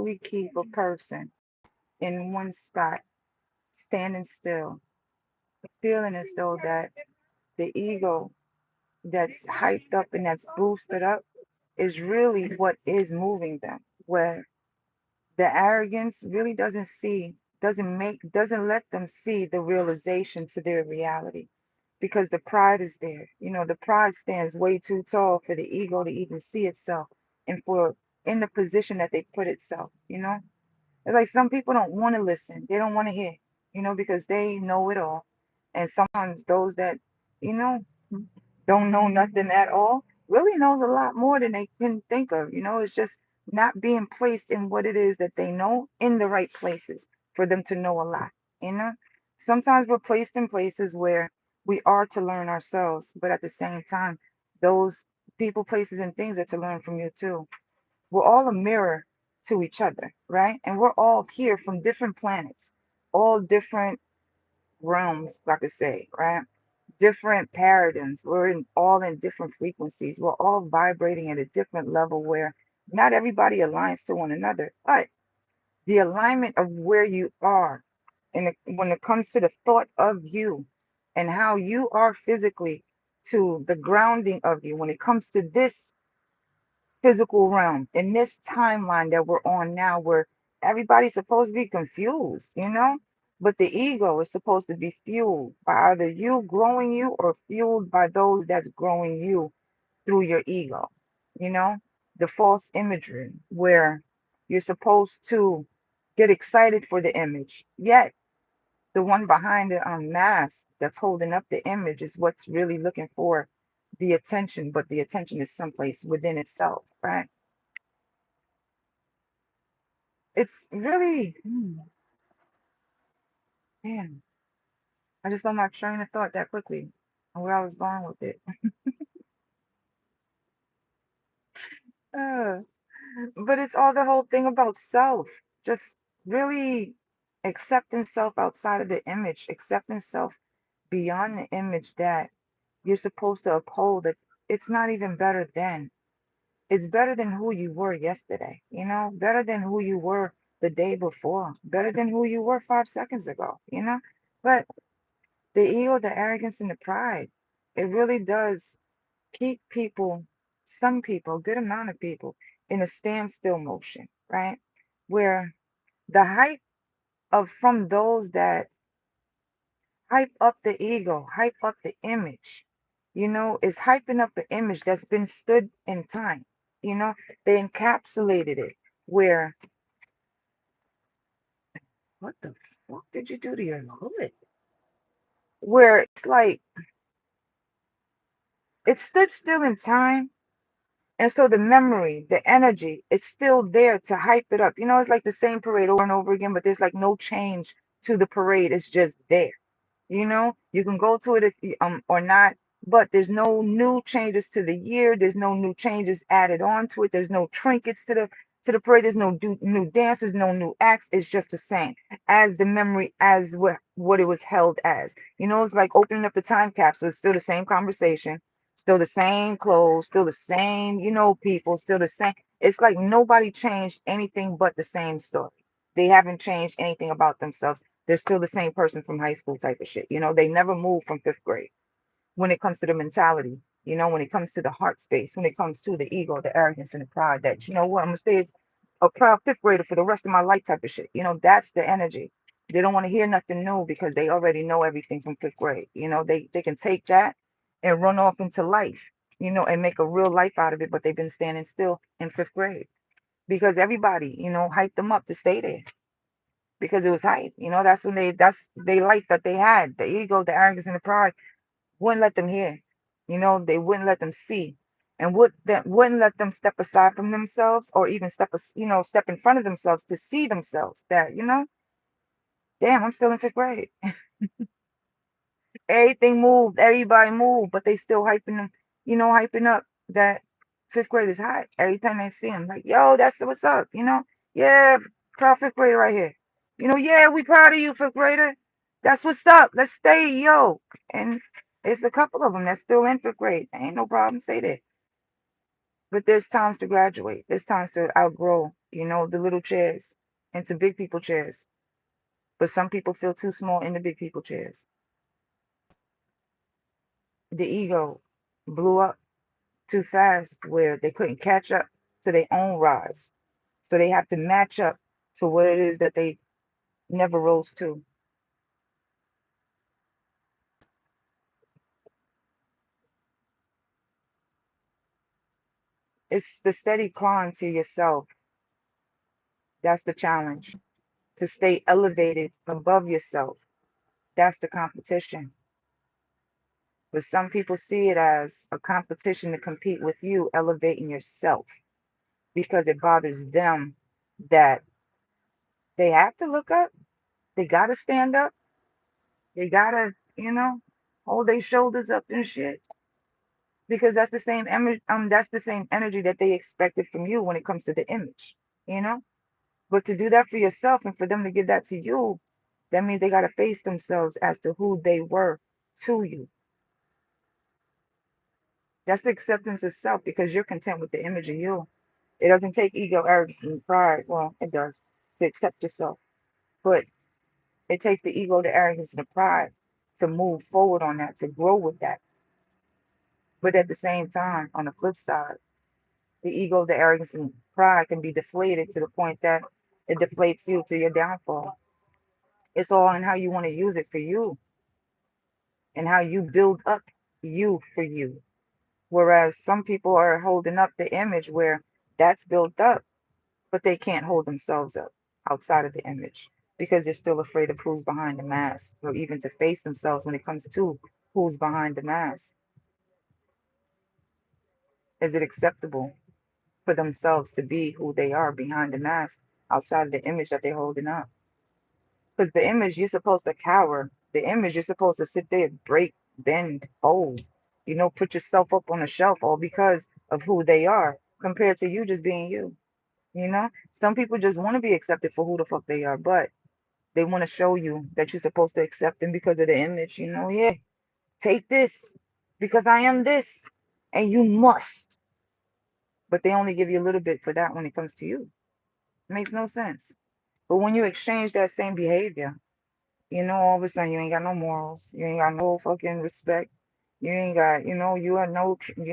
truly keep a person in one spot, standing still, feeling as though that the ego that's hyped up and that's boosted up is really what is moving them. Where the arrogance really doesn't let them see the realization to their reality, because the pride is there. The pride stands way too tall for the ego to even see itself, and for in the position that they put itself. It's like some people don't want to listen. They don't want to hear, because they know it all. And sometimes those that, you know, don't know nothing at all really knows a lot more than they can think of. It's just not being placed in what it is that they know in the right places for them to know a lot. You know, sometimes we're placed in places where we are to learn ourselves, but at the same time, those people, places, and things are to learn from you too. We're all a mirror to each other, right? And we're all here from different planets, all different realms, like I could say, right? Different paradigms. All in different frequencies. We're all vibrating at a different level where not everybody aligns to one another, but the alignment of where you are, and when it comes to the thought of you and how you are physically, to the grounding of you when it comes to this physical realm in this timeline that we're on now, where everybody's supposed to be confused. But the ego is supposed to be fueled by either you growing you, or fueled by those that's growing you through your ego. you know the false imagery, where you're supposed to get excited for the image, yet the one behind the mask that's holding up the image is what's really looking for the attention, but the attention is someplace within itself, right? It's really, man, I just lost my train of thought that quickly and where I was going with it. Uh, but it's all the whole thing about self, just really accepting self outside of the image, accepting self beyond the image that you're supposed to uphold. That it's not even better than. It's better than who you were yesterday, better than who you were the day before, better than who you were 5 seconds ago. But the ego, the arrogance, and the pride, it really does keep people, some people, a good amount of people, in a standstill motion, right? Where the hype of from those that hype up the ego, hype up the image, is hyping up the image that's been stood in time. You know, they encapsulated it where, what the fuck did you do to your hood? Where it's like, it stood still in time. And so the memory, the energy, it's still there to hype it up. It's like the same parade over and over again, but there's like no change to the parade. It's just there. You can go to it if you, or not, but there's no new changes to the year. There's no new changes added on to it. There's no trinkets to the parade. There's no new dances, no new acts. It's just the same as the memory, as what it was held as. It's like opening up the time capsule. It's still the same conversation, still the same clothes, still the same, people, still the same. It's like nobody changed anything but the same story. They haven't changed anything about themselves. They're still the same person from high school type of shit. They never moved from fifth grade when it comes to the mentality, when it comes to the heart space, when it comes to the ego, the arrogance, and the pride that, what, I'm going to stay a proud fifth grader for the rest of my life type of shit. That's the energy. They don't want to hear nothing new because they already know everything from fifth grade. They can take that and run off into life, and make a real life out of it, but they've been standing still in fifth grade because everybody, hyped them up to stay there because it was hype. That's the life that they had. The ego, the arrogance, and the pride wouldn't let them hear. They wouldn't let them see, and wouldn't let them step aside from themselves, or even step in front of themselves to see themselves. That damn, I'm still in fifth grade. Everything moved, everybody moved, but they still hyping up that fifth grade is hot. Every time they see him, like, yo, that's what's up. Yeah, proud fifth grader right here. Yeah, we proud of you, fifth grader. That's what's up. Let's stay, yo. And it's a couple of them that's still in fifth grade. Ain't no problem, stay there. But there's times to graduate. There's times to outgrow, the little chairs into big people chairs. But some people feel too small in the big people chairs. The ego blew up too fast where they couldn't catch up to their own rise. So they have to match up to what it is that they never rose to. It's the steady climb to yourself. That's the challenge. To stay elevated above yourself. That's the competition. But some people see it as a competition to compete with you, elevating yourself, because it bothers them that they have to look up, they gotta stand up, they gotta, hold their shoulders up and shit. Because that's the same energy that they expected from you when it comes to the image, you know? But to do that for yourself and for them to give that to you, that means they gotta face themselves as to who they were to you. That's the acceptance of self because you're content with the image of you. It doesn't take ego, arrogance, and pride. Well, it does to accept yourself, but it takes the ego, the arrogance, and the pride to move forward on that, to grow with that. But at the same time, on the flip side, the ego, the arrogance, and pride can be deflated to the point that it deflates you to your downfall. It's all in how you want to use it for you and how you build up you for you. Whereas some people are holding up the image where that's built up, but they can't hold themselves up outside of the image because they're still afraid of who's behind the mask or even to face themselves when it comes to who's behind the mask. Is it acceptable for themselves to be who they are behind the mask outside of the image that they're holding up? Because the image, you're supposed to cower. The image, you're supposed to sit there, break, bend, fold, put yourself up on a shelf all because of who they are compared to you just being you. Some people just want to be accepted for who the fuck they are, but they want to show you that you're supposed to accept them because of the image. Yeah, take this because I am this and you must. But they only give you a little bit for that when it comes to you. It makes no sense. But when you exchange that same behavior, all of a sudden you ain't got no morals. You ain't got no fucking respect. You ain't got, you're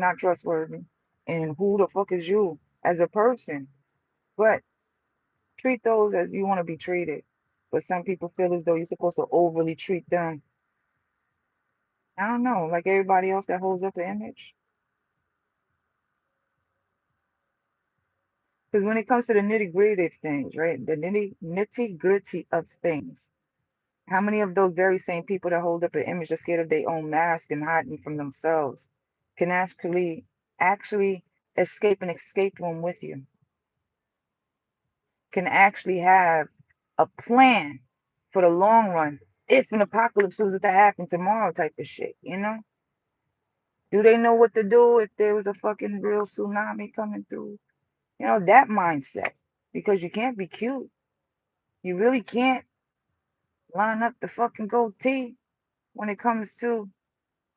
not trustworthy. And who the fuck is you as a person? But treat those as you want to be treated. But some people feel as though you're supposed to overly treat them. I don't know, like everybody else that holds up an image. Because when it comes to the nitty gritty of things, right? The nitty gritty of things. How many of those very same people that hold up an image are scared of their own mask and hiding from themselves can actually escape an escape room with you? Can actually have a plan for the long run if an apocalypse was to happen tomorrow type of shit? Do they know what to do if there was a fucking real tsunami coming through? That mindset. Because you can't be cute. You really can't line up the fucking goatee when it comes to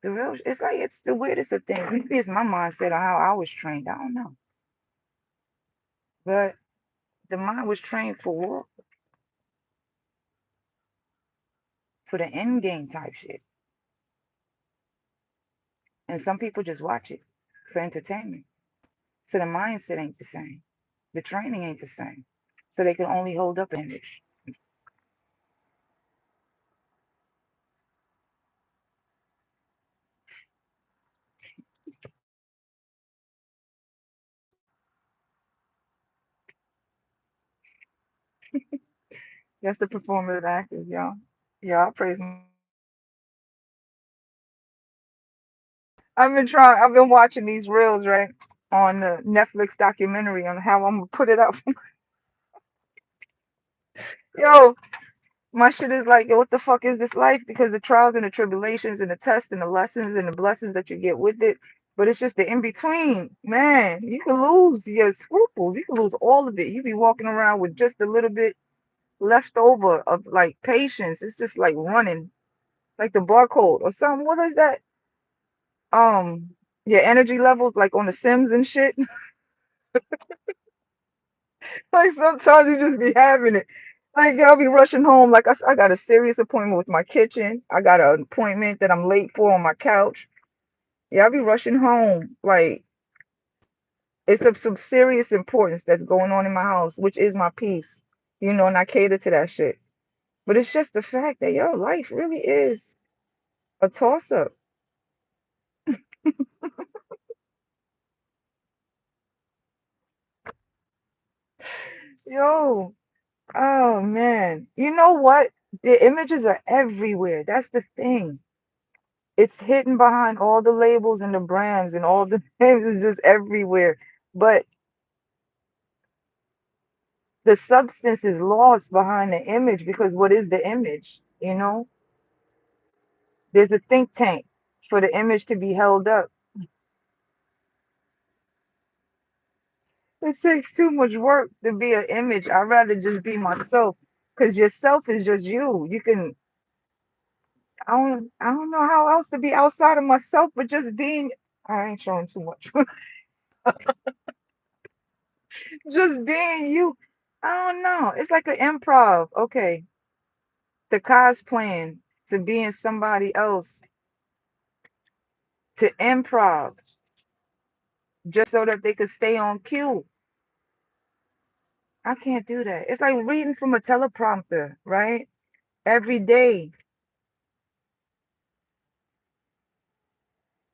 the real. It's like it's the weirdest of things. Maybe it's my mindset on how I was trained. I don't know. But the mind was trained for war, for the end game type shit. And some people just watch it for entertainment. So the mindset ain't the same. The training ain't the same. So they can only hold up an image. That's the performative actors, y'all. Yeah, I praise. I've been watching these reels, right? On the Netflix documentary on how I'm gonna put it up. Yo, my shit is like, yo, what the fuck is this life? Because the trials and the tribulations and the tests and the lessons and the blessings that you get with it. But it's just the in between, man. You can lose your scruples. You can lose all of it. You be walking around with just a little bit left over of like patience. It's just like running, like the barcode or something. What is that? Your energy levels, like on the Sims and shit. Like sometimes you just be having it. Like I'll be rushing home. Like I got a serious appointment with my kitchen. I got an appointment that I'm late for on my couch. Yeah, I'll be rushing home. Like it's of some serious importance that's going on in my house, which is my peace. And I cater to that shit. But it's just the fact that yo, life really is a toss up. Yo, oh man. You know what? The images are everywhere. That's the thing. It's hidden behind all the labels and the brands and all the names is just everywhere. But the substance is lost behind the image because what is the image? There's a think tank for the image to be held up. It takes too much work to be an image. I'd rather just be myself because yourself is just you. You can, I don't know how else to be outside of myself, but just being, I ain't showing too much. Just being you. I don't know. It's like an improv. Okay. The cosplaying to being somebody else to improv just so that they could stay on cue. I can't do that. It's like reading from a teleprompter, right? Every day.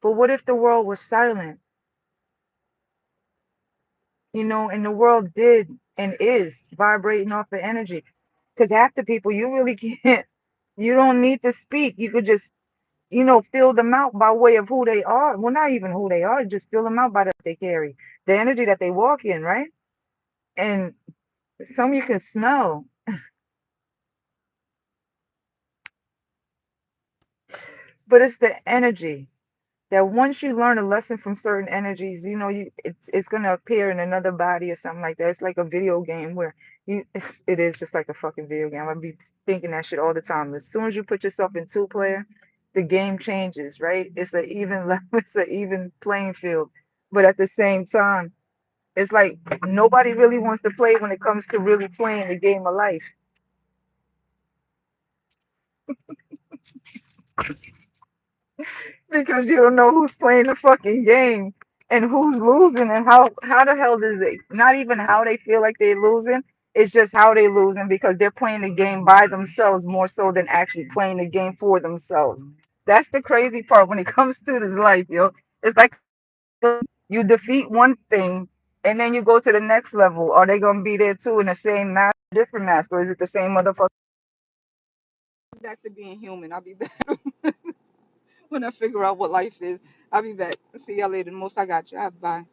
But what if the world was silent, and the world did and is vibrating off the energy? Because half the people you really can't, you don't need to speak. You could just, feel them out by way of who they are. Well, not even who they are, just feel them out by that they carry, the energy that they walk in, right? And some you can smell, but it's the energy that once you learn a lesson from certain energies, it's gonna appear in another body or something like that. It's like a video game where it is just like a fucking video game. I be thinking that shit all the time. As soon as you put yourself in two player, the game changes, right? It's an even level, it's an even playing field. But at the same time, it's like nobody really wants to play when it comes to really playing the game of life because you don't know who's playing the fucking game and who's losing and how the hell does it not even how they feel like they're losing, it's just how they losing because they're playing the game by themselves more so than actually playing the game for themselves. That's the crazy part when it comes to this life, yo. It's like you defeat one thing and then you go to the next level. Are they gonna be there too in the same mask, different mask, or is it the same motherfucker? Back to being human. I'll be back when I figure out what life is. I'll be back. See y'all later. The most I got you. Bye.